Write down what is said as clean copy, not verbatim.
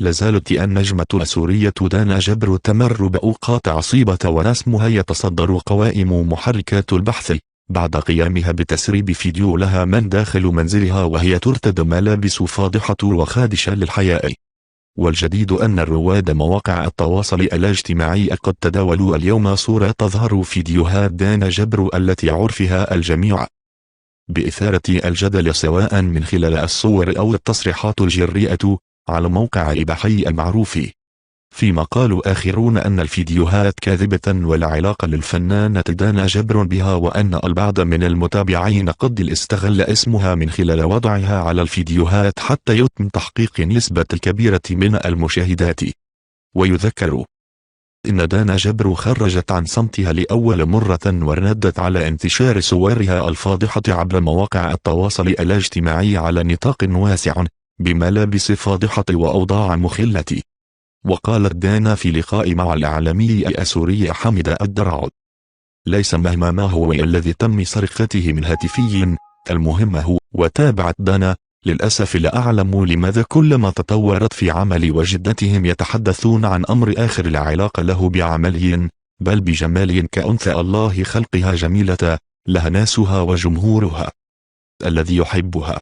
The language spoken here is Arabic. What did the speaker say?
لازالت النجمة السورية دانا جبر تمر بأوقات عصيبة ورسمها يتصدر قوائم محركات البحث بعد قيامها بتسريب فيديو لها من داخل منزلها وهي ترتدي ملابس فاضحة وخادشة للحياء. والجديد أن رواد مواقع التواصل الاجتماعي قد تداولوا اليوم صورة تظهر فيديوهات دانا جبر التي عرفها الجميع بإثارة الجدل سواء من خلال الصور أو التصريحات الجريئة على موقع إباحي المعروف، فيما قالوا آخرون أن الفيديوهات كاذبة ولا علاقة للفنانة دانا جبر بها، وأن البعض من المتابعين قد استغل اسمها من خلال وضعها على الفيديوهات حتى يتم تحقيق نسبة الكبيرة من المشاهدات. ويذكر إن دانا جبر خرجت عن صمتها لأول مرة وردت على انتشار صورها الفاضحة عبر مواقع التواصل الاجتماعي على نطاق واسع بملابس فاضحة وأوضاع مخلة. وقالت دانا في لقاء مع الإعلامي السوري حمد الدرع: ليس مهما ما هو الذي تم سرقته من هاتفي، المهم هو. وتابعت دانا: للأسف لا أعلم لماذا كلما تطورت في عمل وجدتهم يتحدثون عن أمر آخر لا علاقة له بعملي بل بجمال كأنثى الله خلقها جميلة لها ناسها وجمهورها الذي يحبها.